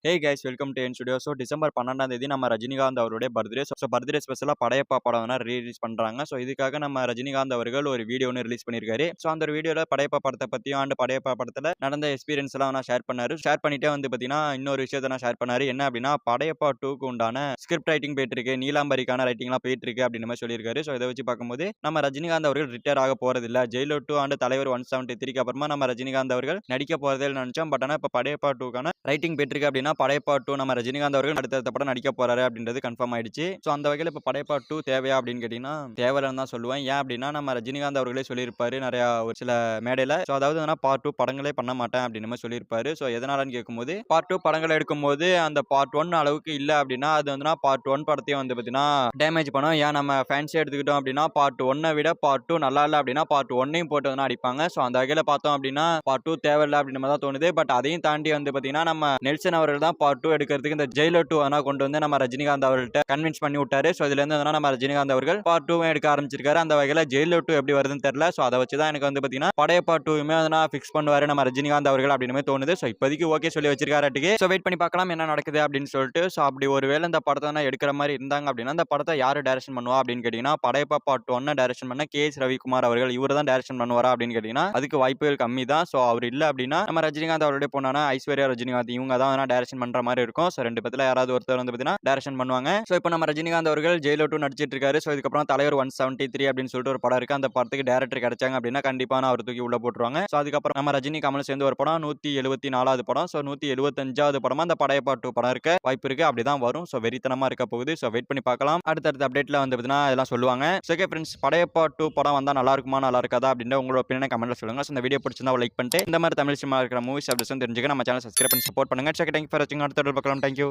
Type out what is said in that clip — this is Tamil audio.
Hey guys welcome to N studio. December 12ஆம் தேதி நம்ம ரஜினிகாந்த் அவருடைய பர்த்டே. பர்த்டே ஸ்பெஷலாக படையப்பா படம் ரிலீஸ் பண்ணுறாங்க. இதுக்காக நம்ம ரஜினிகாந்த் அவர்கள் ஒரு வீடியோ ஒன்று ரிலீஸ் பண்ணியிருக்காரு. அந்த வீடியோவில் படையப்பா படத்தை பற்றியும் படையப்பா படத்தில் நடந்த எக்ஸ்பீரியன்ஸ் எல்லாம் ஷேர் பண்ணாரு. ஷேர் பண்ணிட்டே பார்த்தீங்கன்னா இன்னொரு விஷயத்தை ஷேர் பண்ணாரு. என்ன அப்படின்னா படையப்பா 2க்கு உண்டான ஸ்கிரிப்ட் ரைட்டிங் போயிட்டு இருக்கு, நீலாம்பரிக்கான ரைட்டிங்லாம் போயிட்டு இருக்கு அப்படின்னு மாதிரி சொல்லியிருக்காரு. இதை வச்சு பார்க்கும்போது நம்ம ரஜினிகாந்த் அவர்கள் ரிட்டையர் ஆக போறது இல்லை. ஜெயிலர் 2 தலைவர் 173க்கு அப்புறமா நம்ம ரஜினிகாந்த் அவர்கள் நடிக்க போறதே நினைச்சோம். பட் ஆனால் இப்போ படையப்பா 2க்கான ரைட்டிங் போயிட்டு இருக்கு அப்படின்னா படையப்பா 2 நம்ம ரஜினிகாந்த் அவர்கள் அடுத்த படம் நடிக்க போறாரு அப்படின்றது கன்ஃபார்ம் ஆயிடுச்சு. அந்த வகையில் இப்போ படையப்பா 2 தேவையா அப்படின்னு கேட்டீங்கன்னா தேவையில்லைன்னு தான் சொல்லுவேன். ஏன் அப்படின்னா நம்ம ரஜினிகாந்த் அவர்களே சொல்லியிருப்பாரு நிறைய ஒரு சில மேடையில். அதாவது பார்ட் 2 படங்களே பண்ண மாட்டேன் அப்படின்னு மாதிரி சொல்லியிருப்பாரு. எதனாலன்னு கேட்கும்போது பார்ட் 2 படங்கள் எடுக்கும்போது அந்த பார்ட் 1 அளவுக்கு இல்லை அப்படின்னா அது பார்ட் 1 படத்தையும் பார்த்தீங்கன்னா டேமேஜ் பண்ணும். ஏன் நம்ம ஃபேன்ஸே எடுத்துக்கிட்டோம் அப்படின்னா பார்ட் 1 விட பார்ட் 2 நல்லா இல்லை அப்படின்னா பார்ட் 1 போட்டு அடிப்பாங்க. அந்த வகையில் பார்த்தோம் அப்படின்னா பார்ட் 2 தேவையில்லை அப்படின்னு தான் தோணுது. பட் அதையும் தாண்டி பார்த்தீங்கன்னா நம்ம நெல்சன் அவர்கள் தான் பார்ட் 2 எடுக்கிறதுக்கு இந்த ஜெயிலர் 2 கொண்டு வந்து நம்ம ரஜினிகாந்த் அவர்கள்ட்ட கன்வின்ஸ் பண்ணி விட்டாரு. இதுல இருந்து நம்ம ரஜினிகாந்த் அவர்கள் பார்ட் 2 எடுக்க ஆரம்பிச்சிருக்காரு. அந்த வகையில ஜெயிலர் 2 எப்படி வருதுன்னு தெரியல. அதை வச்சு தான் எனக்கு பாத்தீங்கன்னா படையப்பா 2மே ஃபிக்ஸ் பண்ணுவாரு நம்ம ரஜினிகாந்த் அவர்கள் அப்படின்னு தோணுது. இப்போதைக்கு ஓகே சொல்லி வச்சிருக்காரு. வெயிட் பண்ணி பார்க்கலாம் என்ன நடக்குது அப்படின்னு சொல்லிட்டு. அப்படி ஒருவேளை இந்த படத்தை எடுக்கிற மாதிரி இருந்தாங்க அப்படின்னா இந்த படத்தை யாரு டைரக்ஷன் பண்ணுவா அப்படின்னு கேட்டீங்கன்னா படையப்பா பார்ட் 1 டைரக்ஷன் பண்ண KS ரவிக்குமார் அவர்கள் இவர் தான் டைரக்ஷன் பண்ணுவாரா அப்படின்னு கேட்டீங்கன்னா அதுக்கு வாய்ப்புகள் கம்மி தான். அவர் இல்ல அப்படின்னா நம்ம ரஜினிகாந்த் அவருடைய பொண்ணான ஐஸ்வர்யா ரஜினிகாந்த் இவங்க தான் டைரக்ஷன் பண்ற மாதிரி இருக்கும். ரெண்டு பேத்துல யாராவது ஒருத்தர் பார்த்தீங்கன்னா டைரக்ஷன் பண்ணுவாங்க. இப்போ நம்ம ரஜினிகாந்த் அவர்கள் ஜெயிலர் 2 நடிச்சிட்டு இருக்காரு. இதுக்கப்புறம் தலைவர் 173 அப்படின்னு சொல்லிட்டு ஒரு படம் இருக்கு. அந்த படத்துக்கு டைரக்டர் கிடைச்சாங்க அப்படின்னா கண்டிப்பா அவர் தூக்கி உள்ள போட்டுருவாங்க. அதுக்கப்புறம் நம்ம ரஜினி கமல் சேர்ந்து ஒரு படம் 174வது படம். 175வது படமா அந்த படையப்பா 2 படம் இருக்க வாய்ப்பு இருக்கு. அப்படிதான் வரும். வெறித்தனமா இருக்க போகுது. வெயிட் பண்ணி பார்க்கலாம். அடுத்தடுத்த அப்டேட்ல பார்த்தீங்கன்னா இதெல்லாம் சொல்லுவாங்க. ஓகே ஃப்ரெண்ட்ஸ், படையப்பா 2 படம் வந்தா நல்லா இருக்குமா நல்லா இருக்காதா அப்படின்ற உங்களோட ஒப்பீனியனை கமெண்ட்ல சொல்லுங்க. இந்த வீடியோ பிடிச்சிருந்தா லைக் பண்ணிட்டு இந்த மாதிரி தமிழ் சினிமா இருக்கிற மூவிஸ் அப்டேட்ஸ் தெரிஞ்சுக்க நம்ம சேனல் சப்ஸ்கிரைப் பண்ணி சப்போர்ட் பண்ணுங்க. தேங்க்யூ ஃபார் வாட்சிங். அடுத்த வீடியோல பார்க்கலாம். தேங்க்யூ.